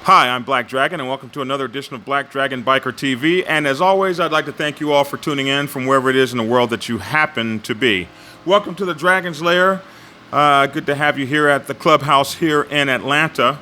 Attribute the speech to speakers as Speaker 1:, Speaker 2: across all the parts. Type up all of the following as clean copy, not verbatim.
Speaker 1: Hi, I'm Black Dragon, and welcome to another edition of Black Dragon Biker TV. And as always, I'd like to thank you all for tuning in from wherever it is in the world that you happen to be. Welcome to the Dragon's Lair. Good to have you here at the clubhouse here in Atlanta.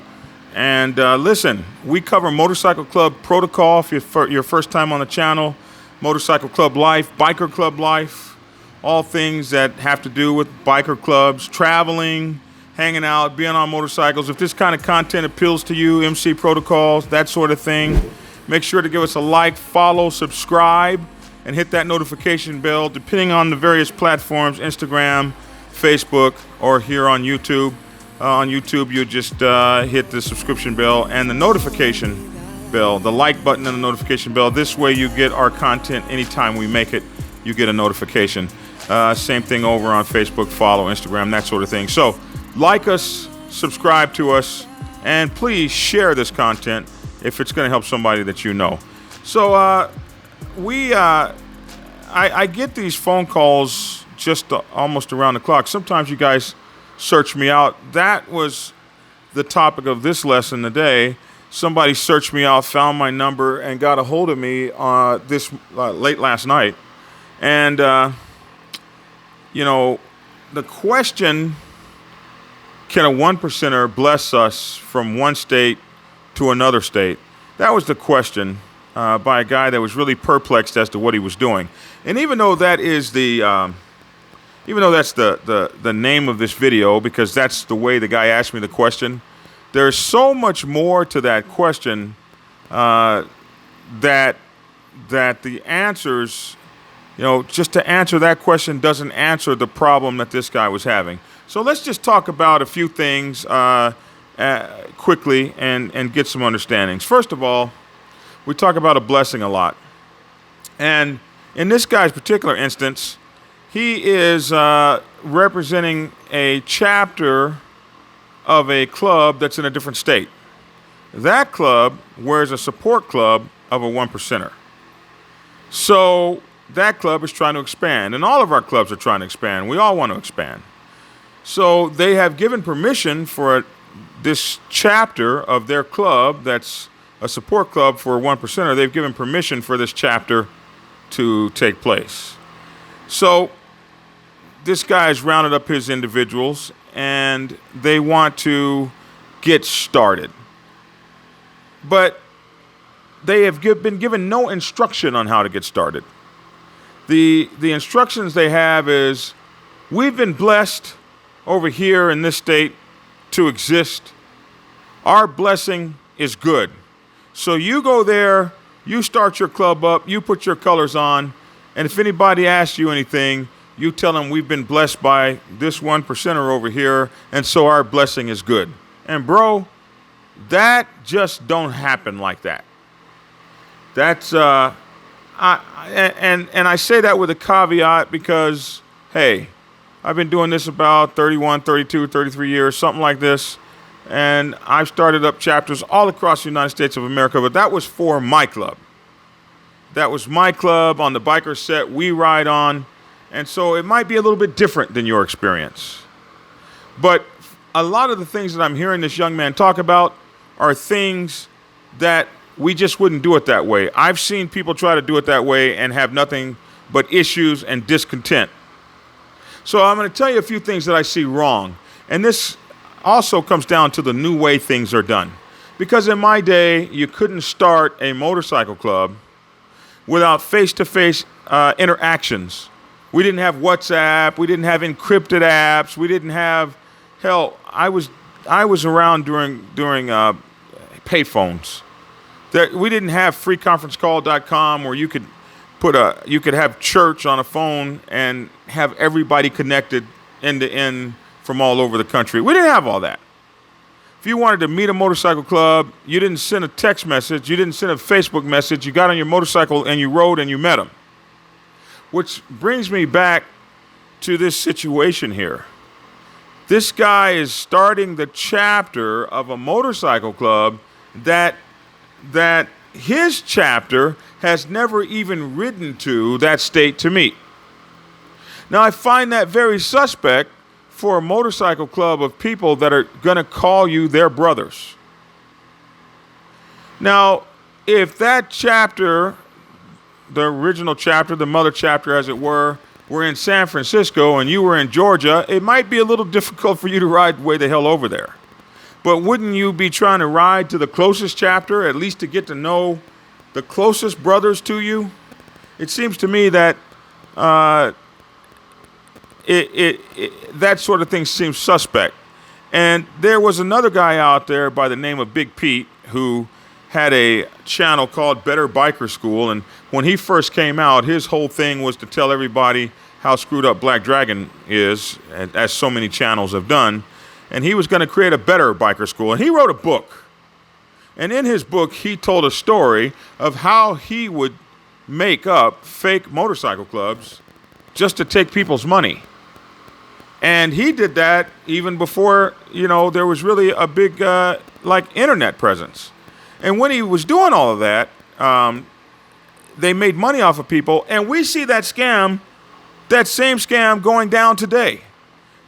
Speaker 1: And listen, we cover motorcycle club protocol if you're your first time on the channel, motorcycle club life, biker club life, all things that have to do with biker clubs, traveling, hanging out, being on motorcycles. If this kind of content appeals to you, MC protocols, that sort of thing, make sure to give us a like, follow, subscribe, and hit that notification bell, depending on the various platforms, Instagram, Facebook, or here on YouTube. On YouTube, you just hit the subscription bell and the notification bell, the like button and the notification bell. This way you get our content anytime we make it, you get a notification. Same thing over on Facebook, follow, Instagram, that sort of thing. So, like us, subscribe to us, and please share this content if it's going to help somebody that you know. So I get these phone calls just almost around the clock. Sometimes you guys search me out. That was the topic of this lesson today. Somebody searched me out, found my number, and got a hold of me this late last night. And, the question... Can a one percenter bless us from one state to another state? That was the question by a guy that was really perplexed as to what he was doing. And even though that is the name of this video, because that's the way the guy asked me the question, there's so much more to that question that the answers, just to answer that question doesn't answer the problem that this guy was having. So let's just talk about a few things quickly and get some understandings. First of all, we talk about a blessing a lot. And in this guy's particular instance, he is representing a chapter of a club that's in a different state. That club wears a support club of a one percenter. So that club is trying to expand, and all of our clubs are trying to expand. We all want to expand. So they have given permission for this chapter of their club that's a support club for a one percenter. They've given permission for this chapter to take place. So this guy's rounded up his individuals and they want to get started. But they have been given no instruction on how to get started. The instructions they have is, we've been blessed over here in this state to exist. Our blessing is good. So you go there, you start your club up, you put your colors on, and if anybody asks you anything, you tell them we've been blessed by this one percenter over here, and so our blessing is good. And bro, that just don't happen like that. That's I say that with a caveat because, hey, I've been doing this about 31, 32, 33 years, something like this. And I've started up chapters all across the United States of America, but that was for my club. That was my club on the biker set we ride on. And so it might be a little bit different than your experience. But a lot of the things that I'm hearing this young man talk about are things that we just wouldn't do it that way. I've seen people try to do it that way and have nothing but issues and discontent. So I'm going to tell you a few things that I see wrong. And this also comes down to the new way things are done. Because in my day, you couldn't start a motorcycle club without face-to-face interactions. We didn't have WhatsApp. We didn't have encrypted apps. We didn't have, hell, I was around during payphones. We didn't have freeconferencecall.com where you could have church on a phone and have everybody connected end to end from all over the country. We didn't have all that. If you wanted to meet a motorcycle club, you didn't send a text message, you didn't send a Facebook message, you got on your motorcycle and you rode and you met them. Which brings me back to this situation here. This guy is starting the chapter of a motorcycle club that his chapter has never even ridden to that state to meet. Now, I find that very suspect for a motorcycle club of people that are going to call you their brothers. Now, if that chapter, the original chapter, the mother chapter as it were in San Francisco and you were in Georgia, it might be a little difficult for you to ride way the hell over there. But wouldn't you be trying to ride to the closest chapter, at least to get to know the closest brothers to you? It seems to me that that sort of thing seems suspect. And there was another guy out there by the name of Big Pete who had a channel called Better Biker School. And when he first came out, his whole thing was to tell everybody how screwed up Black Dragon is, as so many channels have done. And he was going to create a better biker school. And he wrote a book. And in his book, he told a story of how he would make up fake motorcycle clubs just to take people's money. And he did that even before, there was really a big, internet presence. And when he was doing all of that, they made money off of people. And we see that same scam going down today.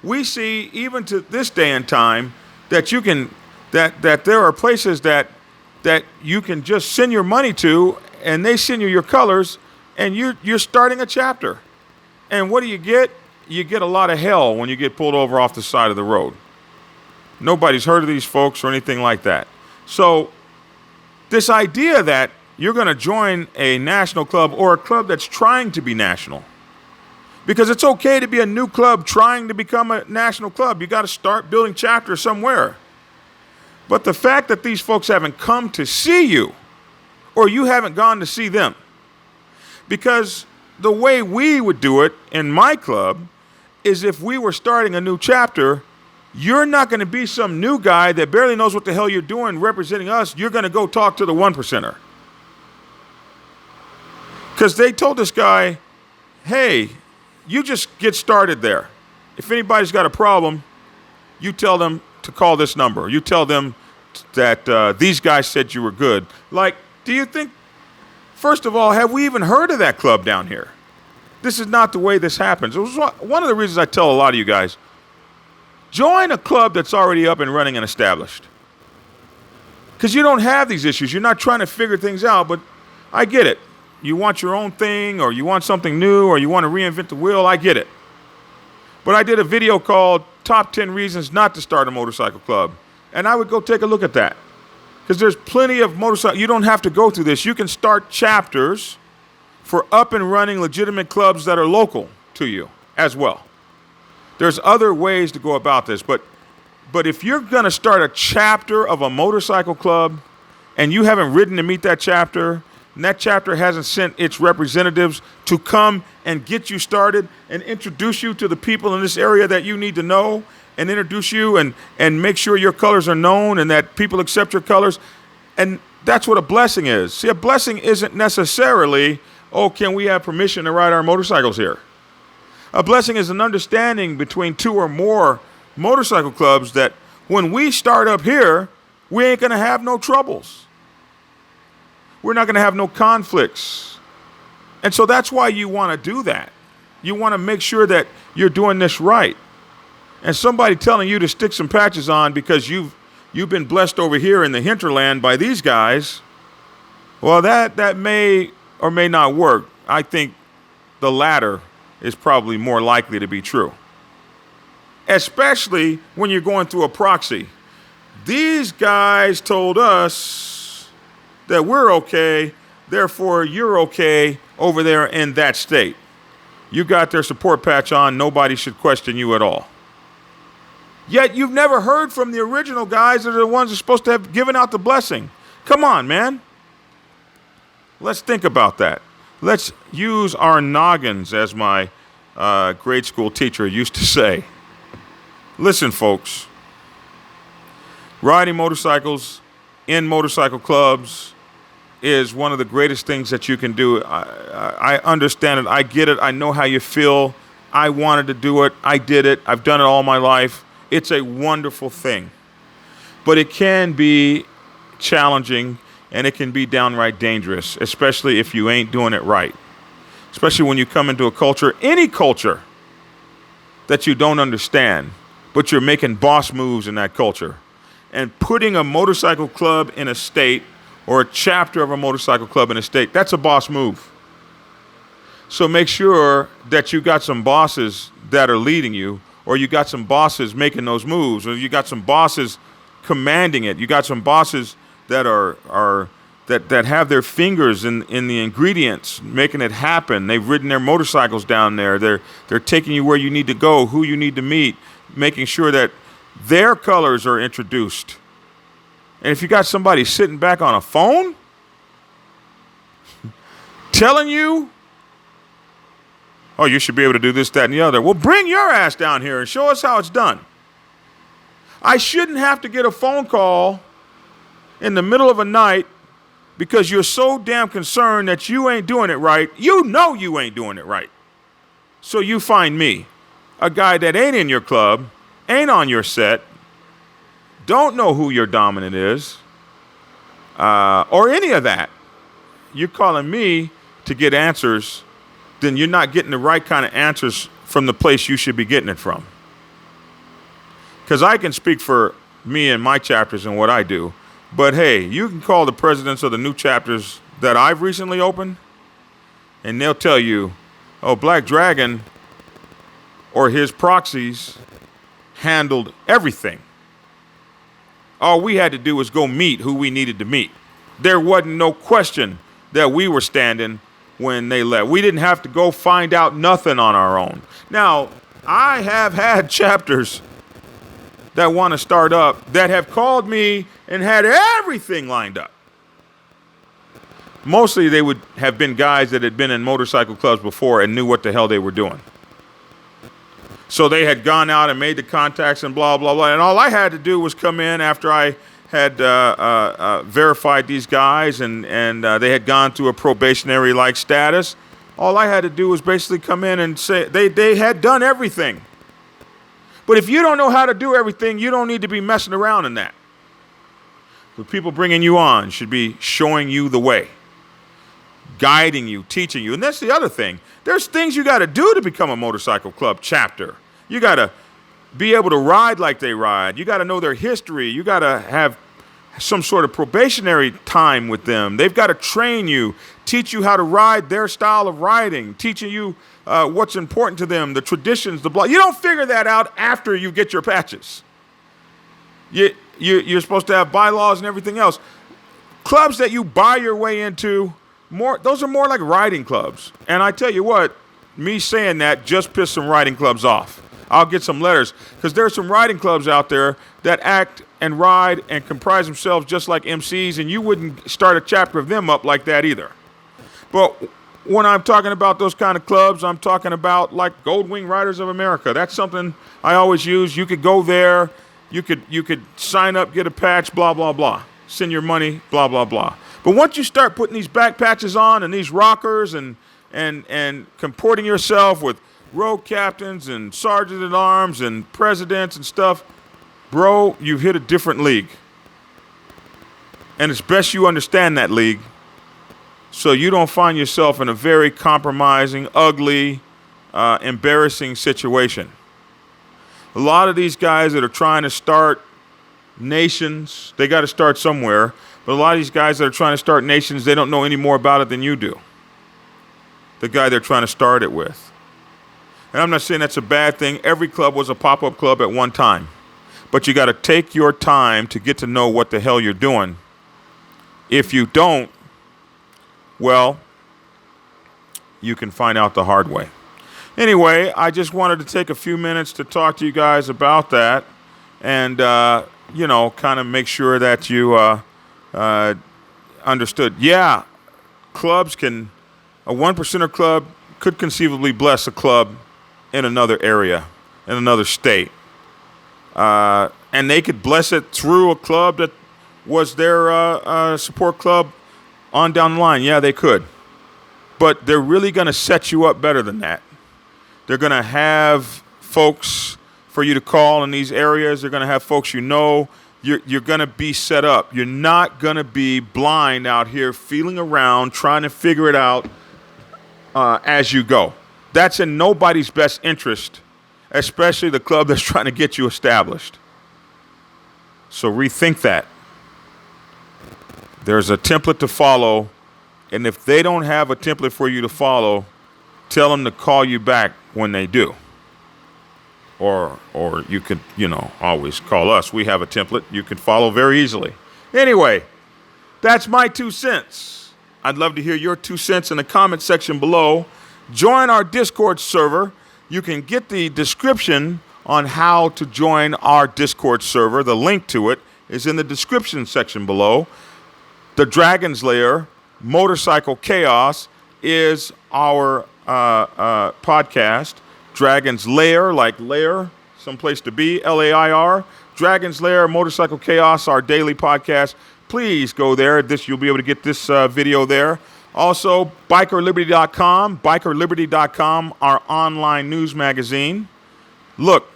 Speaker 1: We see, even to this day and time, that that there are places that you can just send your money to, and they send you your colors, and you're starting a chapter. And what do you get? You get a lot of hell when you get pulled over off the side of the road. Nobody's heard of these folks or anything like that. So this idea that you're going to join a national club or a club that's trying to be national, because it's okay to be a new club trying to become a national club. You got to start building chapters somewhere. But the fact that these folks haven't come to see you, or you haven't gone to see them, because the way we would do it in my club is if we were starting a new chapter, you're not going to be some new guy that barely knows what the hell you're doing representing us. You're going to go talk to the 1%er. Because they told this guy, hey, you just get started there. If anybody's got a problem, you tell them to call this number. You tell them that these guys said you were good. Like, do you think, first of all, have we even heard of that club down here? This is not the way this happens. It was one of the reasons I tell a lot of you guys, join a club that's already up and running and established. Because you don't have these issues. You're not trying to figure things out, but I get it. You want your own thing, or you want something new, or you want to reinvent the wheel. I get it. But I did a video called Top 10 Reasons Not to Start a Motorcycle Club. And I would go take a look at that. Because there's plenty of motorcycle. You don't have to go through this. You can start chapters for up and running legitimate clubs that are local to you as well. There's other ways to go about this. But if you're going to start a chapter of a motorcycle club and you haven't ridden to meet that chapter, and that chapter hasn't sent its representatives to come and get you started and introduce you to the people in this area that you need to know, and introduce you and make sure your colors are known and that people accept your colors. And that's what a blessing is. See, a blessing isn't necessarily, oh, can we have permission to ride our motorcycles here? A blessing is an understanding between two or more motorcycle clubs that when we start up here, we ain't going to have no troubles. We're not going to have no conflicts. And so that's why you want to do that. You want to make sure that you're doing this right. And somebody telling you to stick some patches on because you've been blessed over here in the hinterland by these guys, well, that may or may not work. I think the latter is probably more likely to be true. Especially when you're going through a proxy. These guys told us that we're okay, therefore you're okay over there in that state. You got their support patch on, nobody should question you at all. Yet you've never heard from the original guys that are the ones that are supposed to have given out the blessing. Come on, man. Let's think about that. Let's use our noggins, as my grade school teacher used to say. Listen, folks. Riding motorcycles in motorcycle clubs is one of the greatest things that you can do. I understand it. I get it. I know how you feel. I wanted to do it. I did it. I've done it all my life. It's a wonderful thing. But it can be challenging, and it can be downright dangerous, especially if you ain't doing it right. Especially when you come into a culture, any culture, that you don't understand, but you're making boss moves in that culture. And putting a motorcycle club in a state or a chapter of a motorcycle club in a state. That's a boss move. So make sure that you got some bosses that are leading you, or you got some bosses making those moves, or you got some bosses commanding it. You got some bosses that that have their fingers in the ingredients, making it happen. They've ridden their motorcycles down there. They're taking you where you need to go, who you need to meet, making sure that their colors are introduced. And if you got somebody sitting back on a phone telling you, oh, you should be able to do this, that, and the other. Well, bring your ass down here and show us how it's done. I shouldn't have to get a phone call in the middle of a night because you're so damn concerned that you ain't doing it right. You know you ain't doing it right. So you find me, a guy that ain't in your club, ain't on your set, don't know who your dominant is, or any of that. You're calling me to get answers, then you're not getting the right kind of answers from the place you should be getting it from. Because I can speak for me and my chapters and what I do, but hey, you can call the presidents of the new chapters that I've recently opened, and they'll tell you, oh, Black Dragon or his proxies handled everything. All we had to do was go meet who we needed to meet. There wasn't no question that we were standing when they left. We didn't have to go find out nothing on our own. Now, I have had chapters that want to start up that have called me and had everything lined up. Mostly they would have been guys that had been in motorcycle clubs before and knew what the hell they were doing. So they had gone out and made the contacts and blah, blah, blah. And all I had to do was come in after I had verified these guys and they had gone through a probationary-like status. All I had to do was basically come in and say they had done everything. But if you don't know how to do everything, you don't need to be messing around in that. The people bringing you on should be showing you the way, guiding you, teaching you. And that's the other thing. There's things you got to do to become a motorcycle club chapter. You got to be able to ride like they ride. You got to know their history. You got to have some sort of probationary time with them. They've got to train you, teach you how to ride their style of riding, teaching you what's important to them, the traditions, the blah. You don't figure that out after you get your patches. You're supposed to have bylaws and everything else. Clubs that you buy your way into, those are more like riding clubs. And I tell you what, me saying that just pissed some riding clubs off. I'll get some letters because there are some riding clubs out there that act and ride and comprise themselves just like MCs, and you wouldn't start a chapter of them up like that either. But when I'm talking about those kind of clubs, I'm talking about like Gold Wing Riders of America. That's something I always use. You could go there, you could sign up, get a patch, blah, blah, blah. Send your money, blah, blah, blah. But once you start putting these back patches on and these rockers and comporting yourself with road captains and sergeant at arms and presidents and stuff, bro, you've hit a different league. And it's best you understand that league so you don't find yourself in a very compromising, ugly, embarrassing situation. A lot of these guys that are trying to start nations, they got to start somewhere. But a lot of these guys that are trying to start nations, they don't know any more about it than you do. The guy they're trying to start it with. And I'm not saying that's a bad thing. Every club was a pop-up club at one time. But you got to take your time to get to know what the hell you're doing. If you don't, well, you can find out the hard way. Anyway, I just wanted to take a few minutes to talk to you guys about that and, kind of make sure that you understood. Yeah, clubs can, a 1%er club could conceivably bless a club in another area, in another state. And they could bless it through a club that was their support club on down the line. Yeah, they could. But they're really going to set you up better than that. They're going to have folks for you to call in these areas. They're going to have folks you know. You're going to be set up. You're not going to be blind out here feeling around, trying to figure it out as you go. That's in nobody's best interest, especially the club that's trying to get you established. So rethink that. There's a template to follow, and if they don't have a template for you to follow, tell them to call you back when they do. Or you could, always call us. We have a template you can follow very easily. Anyway, that's my 2 cents. I'd love to hear your 2 cents in the comment section below. Join our Discord server. You can get the description on how to join our Discord server. The link to it is in the description section below. The Dragon's Lair Motorcycle Chaos is our podcast. Dragon's Lair, like lair, someplace to be, Lair. Dragon's Lair Motorcycle Chaos, our daily podcast. Please go there. You'll be able to get this video there. Also, bikerliberty.com, our online news magazine. Look,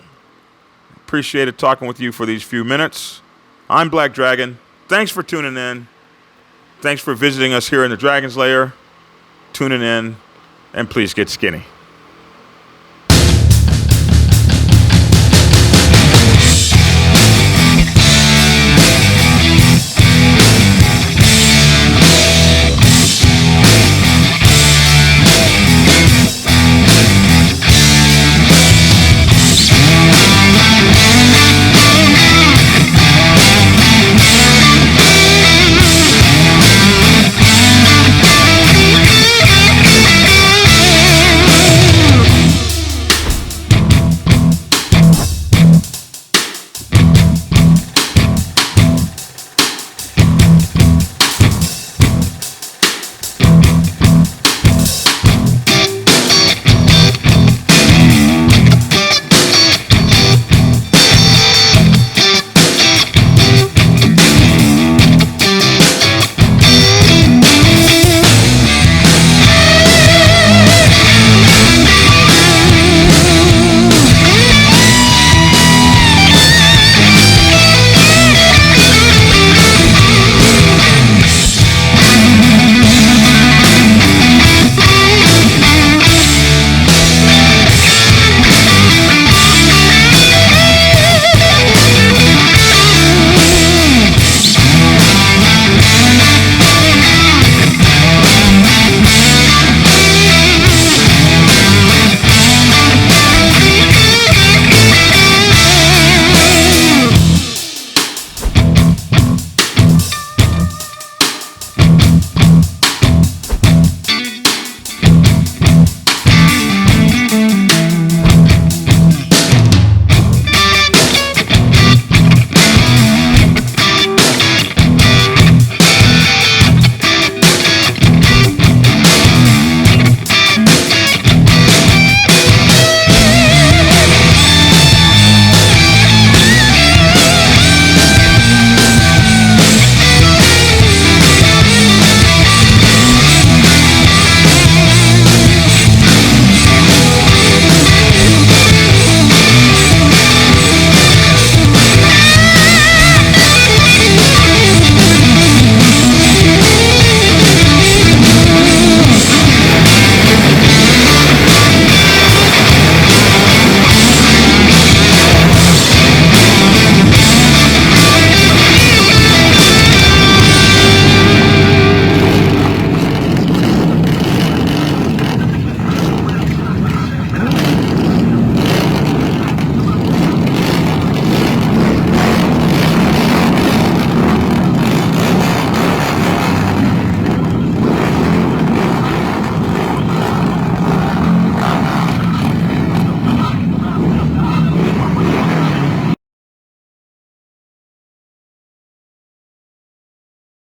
Speaker 1: appreciated talking with you for these few minutes. I'm Black Dragon. Thanks for tuning in. Thanks for visiting us here in the Dragon's Lair. Tuning in, and please get skinny.